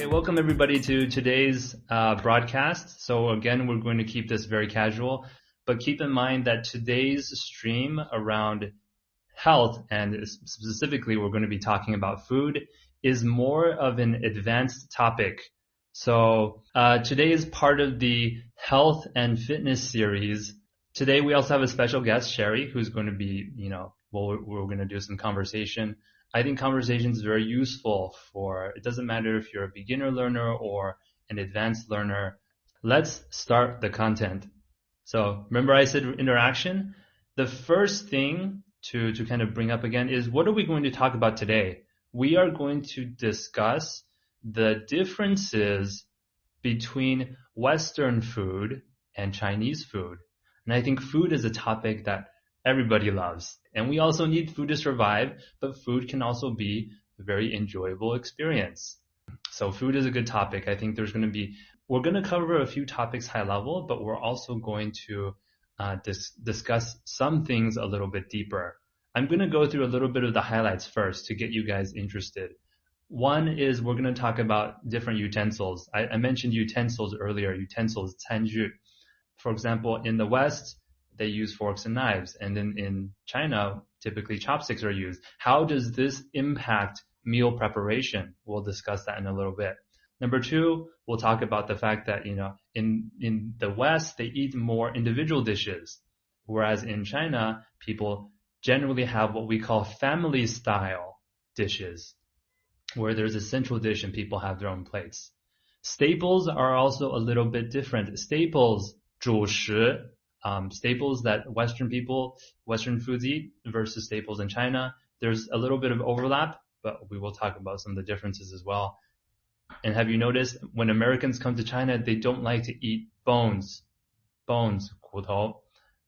Okay, welcome everybody to today's broadcast. So again, we're going to keep this very casual, but keep in mind that today's stream around health, and specifically we're going to be talking about food, is more of an advanced topic. So today is part of the health and fitness series. Today we also have a special guest, Sherry, who's going to be, we're going to do some conversation. I think conversation is very useful it doesn't matter if you're a beginner learner or an advanced learner. Let's start the content. So remember I said interaction? The first thing to kind of bring up again is, what are we going to talk about today? We are going to discuss the differences between Western food and Chinese food. And I think food is a topic that everybody loves. And we also need food to survive, but food can also be a very enjoyable experience. So food is a good topic. I think we're going to cover a few topics high level, but we're also going to discuss some things a little bit deeper. I'm going to go through a little bit of the highlights first to get you guys interested. One is we're going to talk about different utensils. I mentioned utensils earlier, utensils, 餐具. For example, in the West, they use forks and knives. And in China, typically chopsticks are used. How does this impact meal preparation? We'll discuss that in a little bit. Number two, we'll talk about the fact that, in the West, they eat more individual dishes. Whereas in China, people generally have what we call family style dishes, where there's a central dish and people have their own plates. Staples are also a little bit different. Staples, 主食, staples that Western foods eat versus staples in China. There's a little bit of overlap, but we will talk about some of the differences as well. And have you noticed when Americans come to China, they don't like to eat bones, 骨头,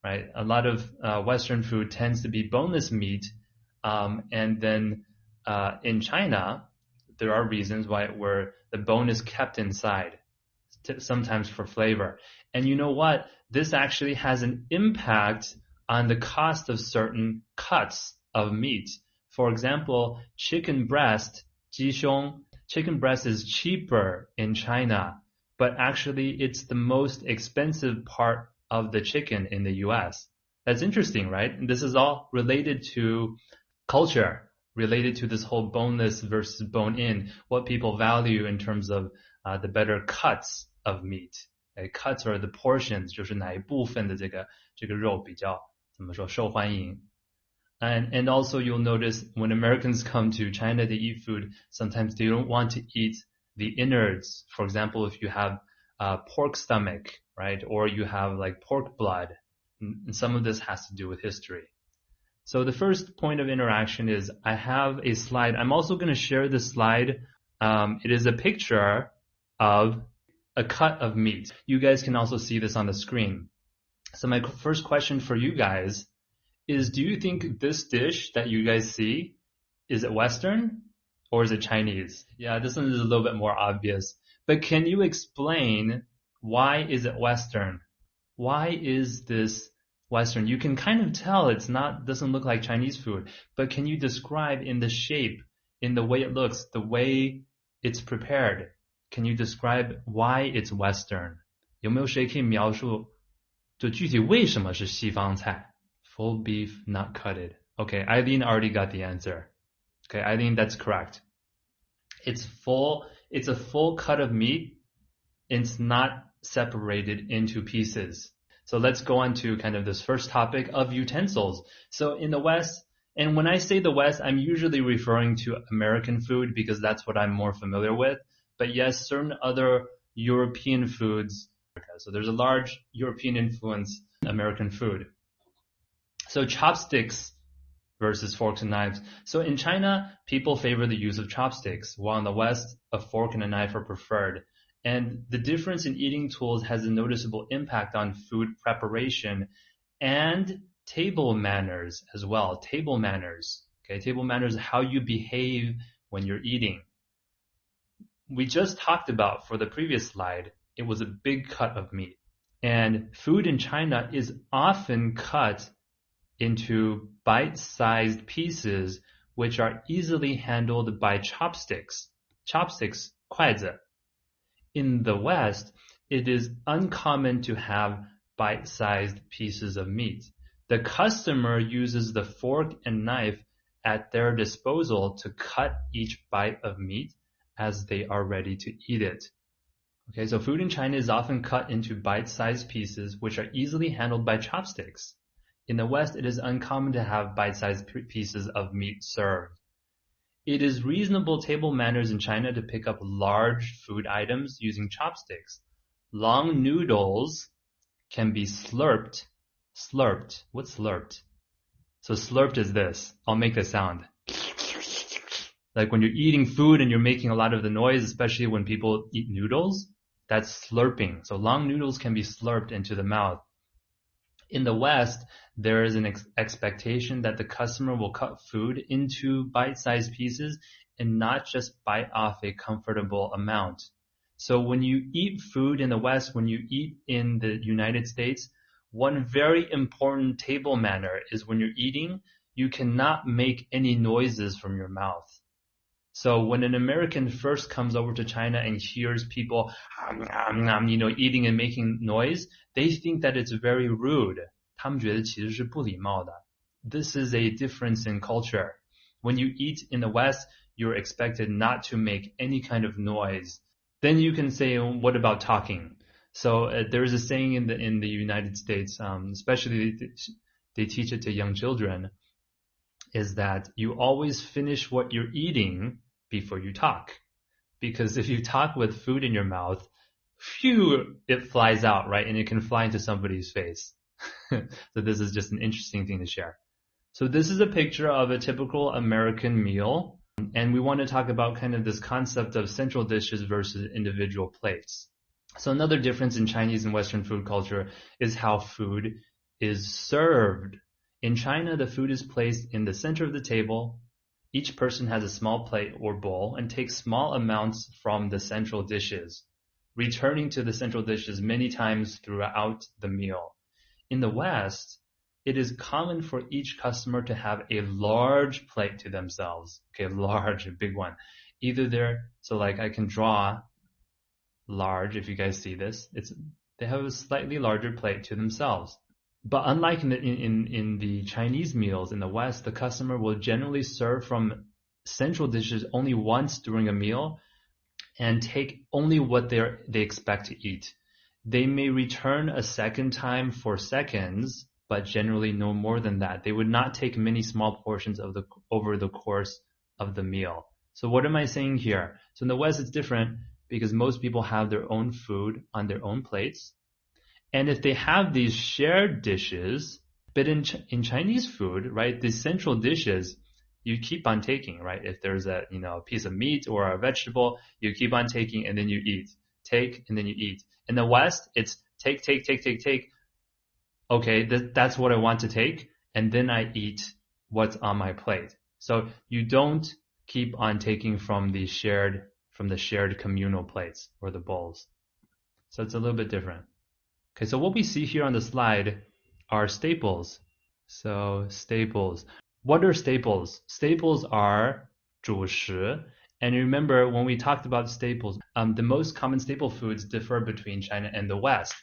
right? A lot of Western food tends to be boneless meat. And then in China, there are reasons where the bone is kept inside, sometimes for flavor. And you know what? This actually has an impact on the cost of certain cuts of meat. For example, chicken breast, 鸡胸, chicken breast is cheaper in China, but actually it's the most expensive part of the chicken in the US. That's interesting, right? And this is all related to culture, related to this whole boneless versus bone-in, what people value in terms of the better cuts of meat. Cuts are the portions, 就是哪一部分的这个肉比较怎么说受欢迎. And also you'll notice when Americans come to China to eat food, sometimes they don't want to eat the innards. For example, if you have pork stomach, right? Or you have like pork blood. And some of this has to do with history. So the first point of interaction is I have a slide. I'm also going to share this slide. It is a picture of a cut of meat. You guys can also see this on the screen. So my first question for you guys is, do you think this dish that you guys see, is it Western or is it Chinese? Yeah, this one is a little bit more obvious. But can you explain why is it Western? Why is this Western? You can kind of tell doesn't look like Chinese food, but can you describe in the shape, in the way it looks, the way it's prepared? Can you describe why it's Western? 有没有谁可以描述就具体为什么是西方菜? Full beef, not cutted. Okay, Eileen already got the answer. Okay, Eileen, that's correct. It's a full cut of meat. It's not separated into pieces. So let's go on to kind of this first topic of utensils. So in the West, and when I say the West, I'm usually referring to American food because that's what I'm more familiar with. But yes, certain other European foods. So there's a large European influence in American food. So chopsticks versus forks and knives. So in China, people favor the use of chopsticks, while in the West, a fork and a knife are preferred. And the difference in eating tools has a noticeable impact on food preparation and table manners as well. Table manners. Okay, table manners, how you behave when you're eating. We just talked about, for the previous slide, it was a big cut of meat. And food in China is often cut into bite-sized pieces which are easily handled by chopsticks. Chopsticks 筷子. In the West, it is uncommon to have bite-sized pieces of meat. The customer uses the fork and knife at their disposal to cut each bite of meat as they are ready to eat it. Okay, so food in China is often cut into bite-sized pieces which are easily handled by chopsticks. In the West, it is uncommon to have bite-sized pieces of meat served. It is reasonable table manners in China to pick up large food items using chopsticks. Long noodles can be slurped. Slurped. What's slurped? So slurped is this. I'll make the sound. Like when you're eating food and you're making a lot of the noise, especially when people eat noodles, that's slurping. So long noodles can be slurped into the mouth. In the West, there is an expectation that the customer will cut food into bite-sized pieces and not just bite off a comfortable amount. So when you eat food in the West, when you eat in the United States, one very important table manner is when you're eating, you cannot make any noises from your mouth. So when an American first comes over to China and hears people, eating and making noise, they think that it's very rude. 他们觉得其实是不礼貌的. This is a difference in culture. When you eat in the West, you're expected not to make any kind of noise. Then you can say, what about talking? So there's a saying in the United States, especially they teach it to young children, is that you always finish what you're eating before you talk. Because if you talk with food in your mouth, phew, it flies out, right? And it can fly into somebody's face. So this is just an interesting thing to share. So this is a picture of a typical American meal. And we want to talk about kind of this concept of central dishes versus individual plates. So another difference in Chinese and Western food culture is how food is served. In China, the food is placed in the center of the table. Each person has a small plate or bowl and takes small amounts from the central dishes, returning to the central dishes many times throughout the meal. In the West, it is common for each customer to have a large plate to themselves. Okay, large, a big one. Either so like I can draw large, if you guys see this, they have a slightly larger plate to themselves. But unlike in the Chinese meals in the West, the customer will generally serve from central dishes only once during a meal and take only what they expect to eat. They may return a second time for seconds, but generally no more than that. They would not take many small portions over the course of the meal. So what am I saying here? So in the West, it's different because most people have their own food on their own plates. And if they have these shared dishes, but in Chinese food, right, the central dishes, you keep on taking, right? If there's a piece of meat or a vegetable, you keep on taking and then you eat. Take and then you eat. In the West, it's take. Okay, that's what I want to take, and then I eat what's on my plate. So you don't keep on taking from the shared communal plates or the bowls. So it's a little bit different. Okay, so what we see here on the slide are staples. So staples. What are staples? Staples are 主食. And remember, when we talked about staples, the most common staple foods differ between China and the West.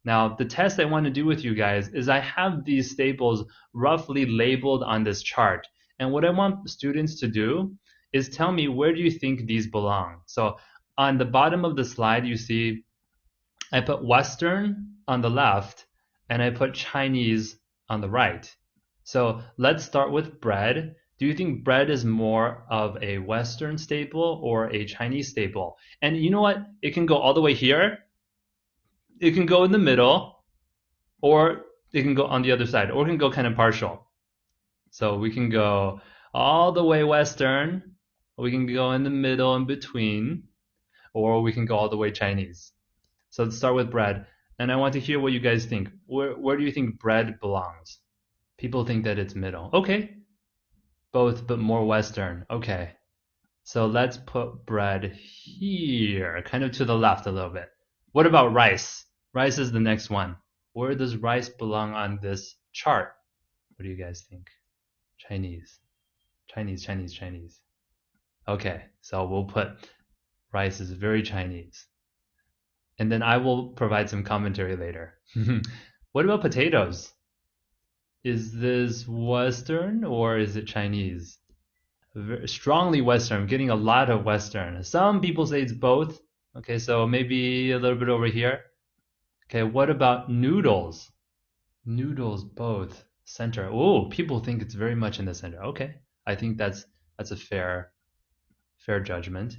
Now, the test I want to do with you guys is I have these staples roughly labeled on this chart. And what I want students to do is tell me, where do you think these belong? So on the bottom of the slide, you see I put Western on the left and I put Chinese on the right. So let's start with bread. Do you think bread is more of a Western staple or a Chinese staple? And you know what? It can go all the way here. It can go in the middle, or it can go on the other side, or it can go kind of partial. So we can go all the way Western, we can go in the middle in between, or we can go all the way Chinese. So let's start with bread. And I want to hear what you guys think. Where do you think bread belongs? People think that it's middle. Okay. Both, but more Western. Okay. So let's put bread here, kind of to the left a little bit. What about rice? Rice is the next one. Where does rice belong on this chart? What do you guys think? Chinese. Okay, so we'll put Rice is very Chinese. And then I will provide some commentary later. What about potatoes? Is this Western or is it Chinese? Strongly Western. I'm getting a lot of Western. Some people say it's both. Okay, so maybe a little bit over here. Okay, what about noodles? Noodles, both. Center. Oh, people think it's very much in the center. Okay, I think that's a fair judgment.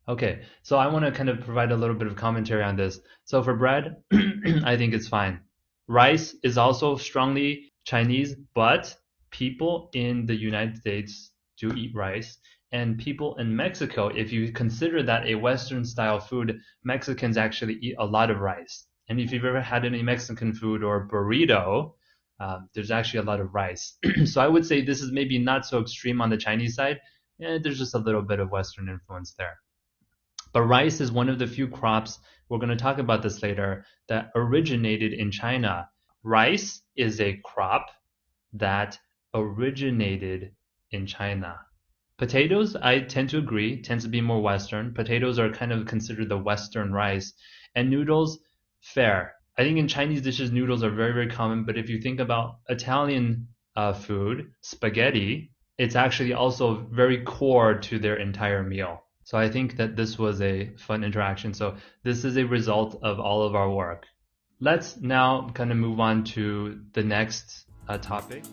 Okay, so I want to kind of provide a little bit of commentary on this. So for bread, I think it's fine. Rice is also strongly Chinese, but people in the United States do eat rice. And people in Mexico, if you consider that a Western style food, Mexicans actually eat a lot of rice. And if you've ever had any Mexican food or burrito, there's actually a lot of rice. So I would say this is maybe not so extreme on the Chinese side. There's just a little bit of Western influence there. But rice is one of the few crops, we're going to talk about this later, that originated in China. Rice is a crop that originated in China. Potatoes, I tend to agree, tends to be more Western. Potatoes are kind of considered the Western rice. And noodles, fair. I think in Chinese dishes, noodles are very, very common. But if you think about Italian food, spaghetti, it's actually also very core to their entire meal. So I think that this was a fun interaction. So this is a result of all of our work. Let's now kind of move on to the next topic.